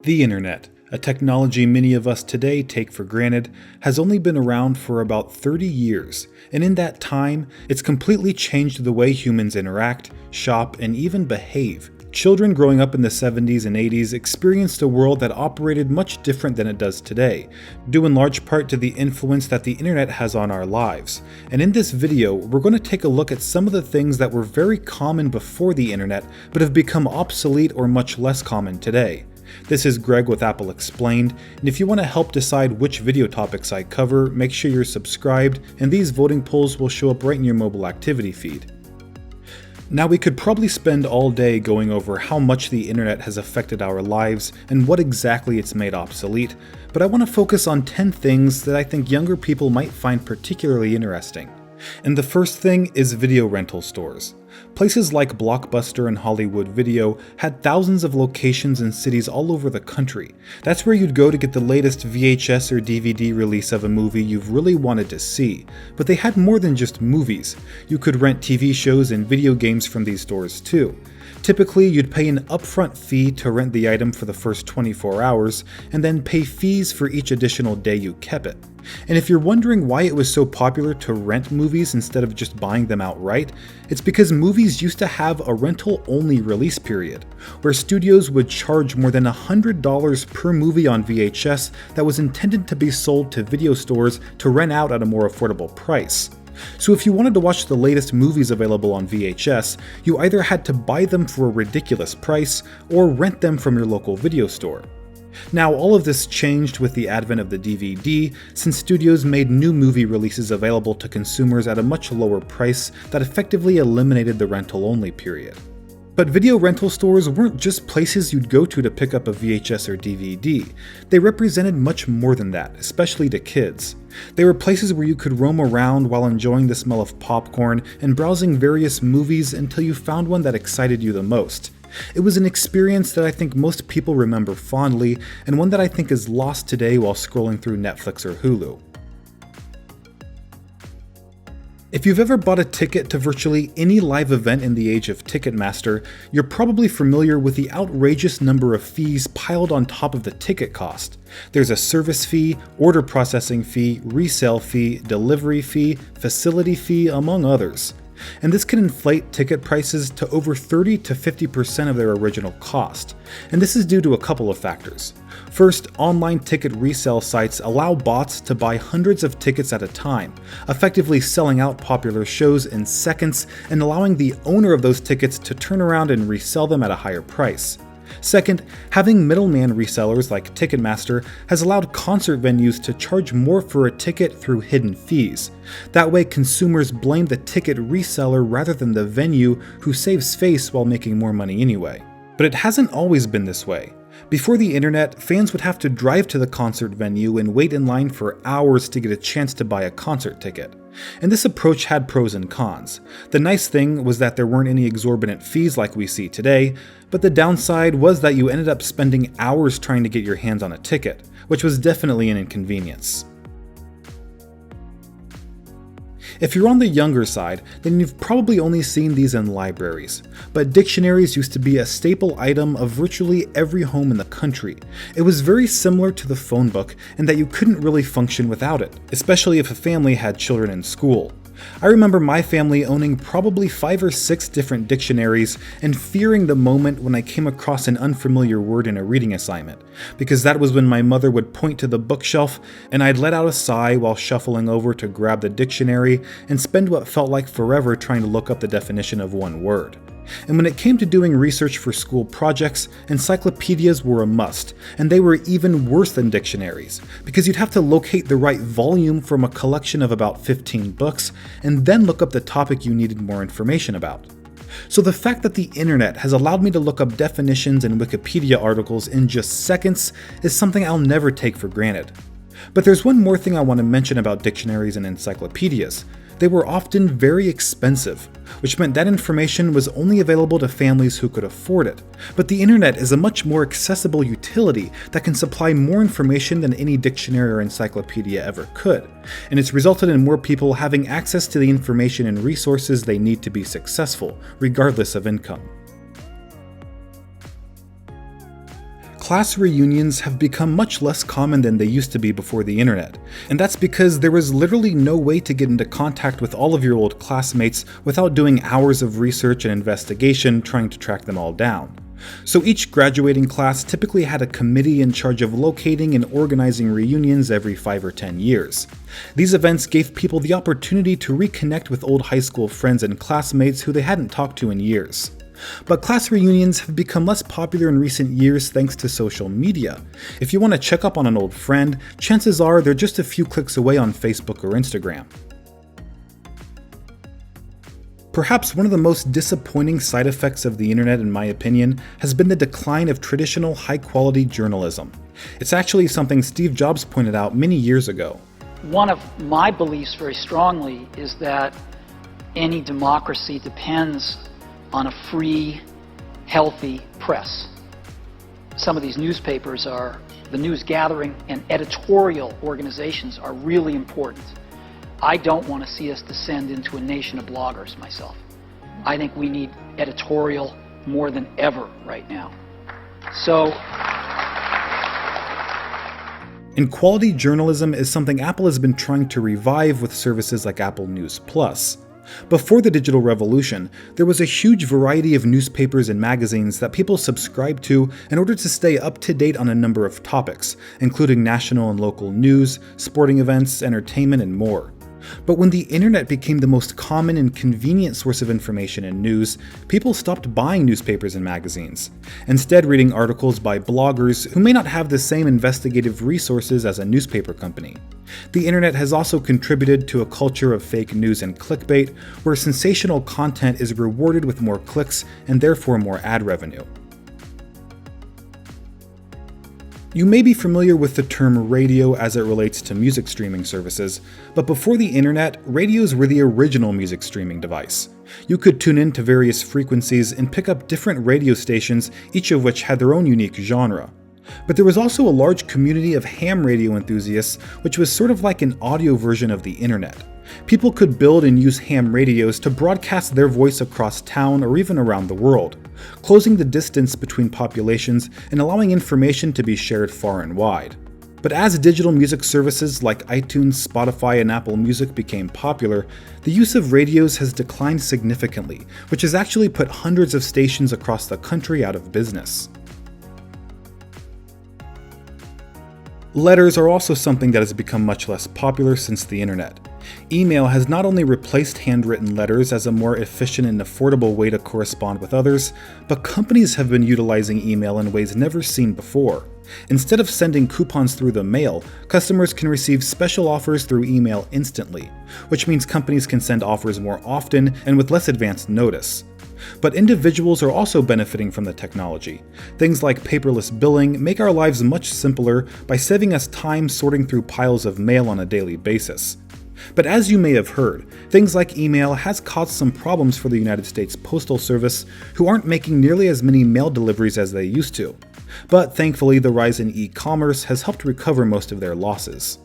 The internet, a technology many of us today take for granted, has only been around for about 30 years, and in that time, it's completely changed the way humans interact, shop, and even behave. Children growing up in the 70s and 80s experienced a world that operated much different than it does today, due in large part to the influence that the internet has on our lives. And in this video, we're going to take a look at some of the things that were very common before the internet, but have become obsolete or much less common today. This is Greg with Apple Explained, and if you want to help decide which video topics I cover, make sure you're subscribed, and these voting polls will show up right in your mobile activity feed. Now, we could probably spend all day going over how much the internet has affected our lives and what exactly it's made obsolete, but I want to focus on 10 things that I think younger people might find particularly interesting. And the first thing is video rental stores. Places like Blockbuster and Hollywood Video had thousands of locations in cities all over the country. That's where you'd go to get the latest VHS or DVD release of a movie you've really wanted to see. But they had more than just movies. You could rent TV shows and video games from these stores too. Typically, you'd pay an upfront fee to rent the item for the first 24 hours, and then pay fees for each additional day you kept it. And if you're wondering why it was so popular to rent movies instead of just buying them outright, it's because movies used to have a rental-only release period, where studios would charge more than $100 per movie on VHS that was intended to be sold to video stores to rent out at a more affordable price. So if you wanted to watch the latest movies available on VHS, you either had to buy them for a ridiculous price or rent them from your local video store. Now, all of this changed with the advent of the DVD, since studios made new movie releases available to consumers at a much lower price that effectively eliminated the rental-only period. But video rental stores weren't just places you'd go to pick up a VHS or DVD. They represented much more than that, especially to kids. They were places where you could roam around while enjoying the smell of popcorn and browsing various movies until you found one that excited you the most. It was an experience that I think most people remember fondly, and one that I think is lost today while scrolling through Netflix or Hulu. If you've ever bought a ticket to virtually any live event in the age of Ticketmaster, you're probably familiar with the outrageous number of fees piled on top of the ticket cost. There's a service fee, order processing fee, resale fee, delivery fee, facility fee, among others. And this can inflate ticket prices to over 30 to 50% of their original cost. And this is due to a couple of factors. First, online ticket resale sites allow bots to buy hundreds of tickets at a time, effectively selling out popular shows in seconds and allowing the owner of those tickets to turn around and resell them at a higher price. Second, having middleman resellers like Ticketmaster has allowed concert venues to charge more for a ticket through hidden fees. That way, consumers blame the ticket reseller rather than the venue, who saves face while making more money anyway. But it hasn't always been this way. Before the internet, fans would have to drive to the concert venue and wait in line for hours to get a chance to buy a concert ticket. And this approach had pros and cons. The nice thing was that there weren't any exorbitant fees like we see today, but the downside was that you ended up spending hours trying to get your hands on a ticket, which was definitely an inconvenience. If you're on the younger side, then you've probably only seen these in libraries, but dictionaries used to be a staple item of virtually every home in the country. It was very similar to the phone book in that you couldn't really function without it, especially if a family had children in school. I remember my family owning probably 5 or 6 different dictionaries and fearing the moment when I came across an unfamiliar word in a reading assignment, because that was when my mother would point to the bookshelf and I'd let out a sigh while shuffling over to grab the dictionary and spend what felt like forever trying to look up the definition of one word. And when it came to doing research for school projects, encyclopedias were a must, and they were even worse than dictionaries, because you'd have to locate the right volume from a collection of about 15 books, and then look up the topic you needed more information about. So the fact that the internet has allowed me to look up definitions and Wikipedia articles in just seconds is something I'll never take for granted. But there's one more thing I want to mention about dictionaries and encyclopedias. They were often very expensive, which meant that information was only available to families who could afford it. But the internet is a much more accessible utility that can supply more information than any dictionary or encyclopedia ever could, and it's resulted in more people having access to the information and resources they need to be successful, regardless of income. class reunions have become much less common than they used to be before the internet, and that's because there was literally no way to get into contact with all of your old classmates without doing hours of research and investigation trying to track them all down. So each graduating class typically had a committee in charge of locating and organizing reunions every 5 or 10 years. These events gave people the opportunity to reconnect with old high school friends and classmates who they hadn't talked to in years. But class reunions have become less popular in recent years thanks to social media. If you want to check up on an old friend, chances are they're just a few clicks away on Facebook or Instagram. Perhaps one of the most disappointing side effects of the internet, in my opinion, has been the decline of traditional high-quality journalism. It's actually something Steve Jobs pointed out many years ago. One of my beliefs very strongly is that any democracy depends on a free, healthy press. Some of these newspapers the news gathering and editorial organizations are really important. I don't want to see us descend into a nation of bloggers myself. I think we need editorial more than ever right now. And quality journalism is something Apple has been trying to revive with services like Apple News Plus. Before the digital revolution, there was a huge variety of newspapers and magazines that people subscribed to in order to stay up to date on a number of topics, including national and local news, sporting events, entertainment, and more. But when the internet became the most common and convenient source of information and news, people stopped buying newspapers and magazines, instead reading articles by bloggers who may not have the same investigative resources as a newspaper company. The internet has also contributed to a culture of fake news and clickbait, where sensational content is rewarded with more clicks and therefore more ad revenue. You may be familiar with the term radio as it relates to music streaming services, but before the internet, radios were the original music streaming device. You could tune in to various frequencies and pick up different radio stations, each of which had their own unique genre. But there was also a large community of ham radio enthusiasts, which was sort of like an audio version of the internet. People could build and use ham radios to broadcast their voice across town or even around the world, closing the distance between populations and allowing information to be shared far and wide. But as digital music services like iTunes, Spotify, and Apple Music became popular, the use of radios has declined significantly, which has actually put hundreds of stations across the country out of business. Letters are also something that has become much less popular since the internet. Email has not only replaced handwritten letters as a more efficient and affordable way to correspond with others, but companies have been utilizing email in ways never seen before. Instead of sending coupons through the mail, customers can receive special offers through email instantly, which means companies can send offers more often and with less advance notice. But individuals are also benefiting from the technology. Things like paperless billing make our lives much simpler by saving us time sorting through piles of mail on a daily basis. But as you may have heard, things like email has caused some problems for the United States Postal Service, who aren't making nearly as many mail deliveries as they used to. But thankfully, the rise in e-commerce has helped recover most of their losses.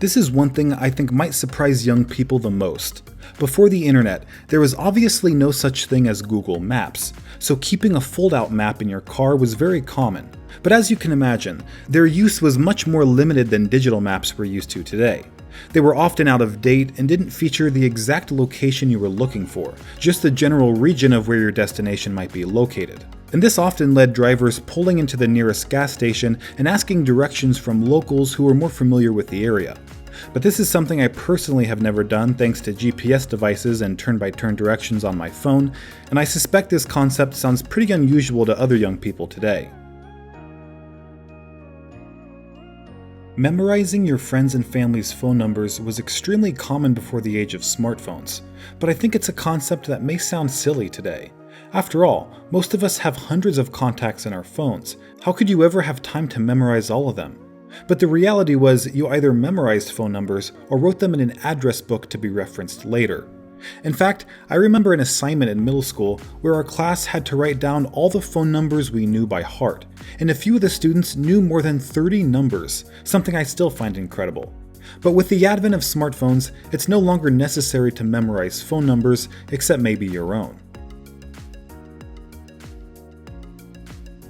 This is one thing I think might surprise young people the most. Before the internet, there was obviously no such thing as Google Maps, so keeping a fold-out map in your car was very common. But as you can imagine, their use was much more limited than digital maps we're used to today. They were often out of date and didn't feature the exact location you were looking for, just the general region of where your destination might be located. And this often led drivers pulling into the nearest gas station and asking directions from locals who were more familiar with the area. But this is something I personally have never done thanks to GPS devices and turn-by-turn directions on my phone, and I suspect this concept sounds pretty unusual to other young people today. Memorizing your friends and family's phone numbers was extremely common before the age of smartphones, but I think it's a concept that may sound silly today. After all, most of us have hundreds of contacts in our phones. How could you ever have time to memorize all of them? But the reality was you either memorized phone numbers or wrote them in an address book to be referenced later. In fact, I remember an assignment in middle school where our class had to write down all the phone numbers we knew by heart, and a few of the students knew more than 30 numbers, something I still find incredible. But with the advent of smartphones, it's no longer necessary to memorize phone numbers except maybe your own.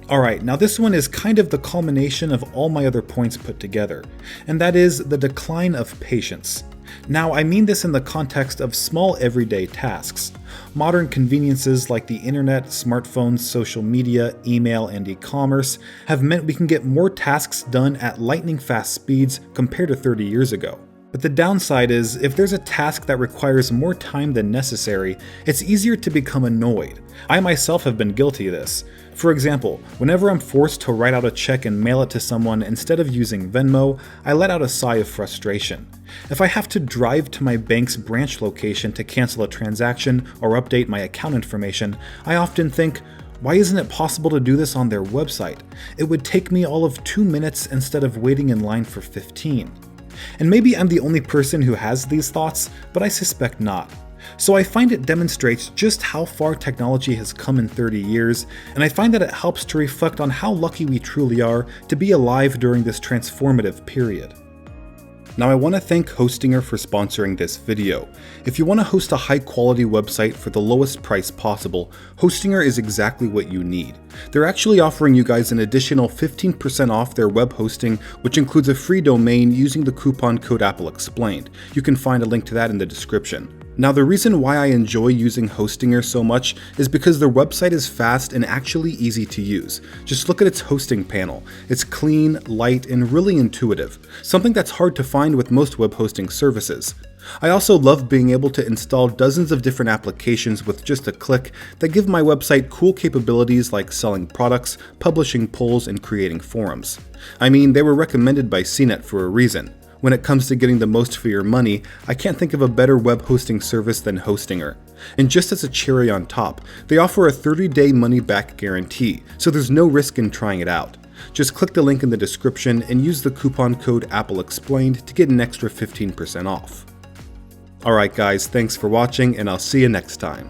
Alright, now this one is kind of the culmination of all my other points put together, and that is the decline of patience. Now, I mean this in the context of small everyday tasks. Modern conveniences like the internet, smartphones, social media, email, and e-commerce have meant we can get more tasks done at lightning fast speeds compared to 30 years ago. But the downside is, if there's a task that requires more time than necessary, it's easier to become annoyed. I myself have been guilty of this. For example, whenever I'm forced to write out a check and mail it to someone instead of using Venmo, I let out a sigh of frustration. If I have to drive to my bank's branch location to cancel a transaction or update my account information, I often think, why isn't it possible to do this on their website? It would take me all of 2 minutes instead of waiting in line for 15. And maybe I'm the only person who has these thoughts, but I suspect not. So I find it demonstrates just how far technology has come in 30 years, and I find that it helps to reflect on how lucky we truly are to be alive during this transformative period. Now I want to thank Hostinger for sponsoring this video. If you want to host a high quality website for the lowest price possible, Hostinger is exactly what you need. They're actually offering you guys an additional 15% off their web hosting, which includes a free domain using the coupon code AppleExplained. You can find a link to that in the description. Now the reason why I enjoy using Hostinger so much is because their website is fast and actually easy to use. Just look at its hosting panel. It's clean, light, and really intuitive, something that's hard to find with most web hosting services. I also love being able to install dozens of different applications with just a click that give my website cool capabilities like selling products, publishing polls, and creating forums. I mean, they were recommended by CNET for a reason. When it comes to getting the most for your money, I can't think of a better web hosting service than Hostinger. And just as a cherry on top, they offer a 30-day money-back guarantee, so there's no risk in trying it out. Just click the link in the description and use the coupon code AppleExplained to get an extra 15% off. Alright guys, thanks for watching and I'll see you next time.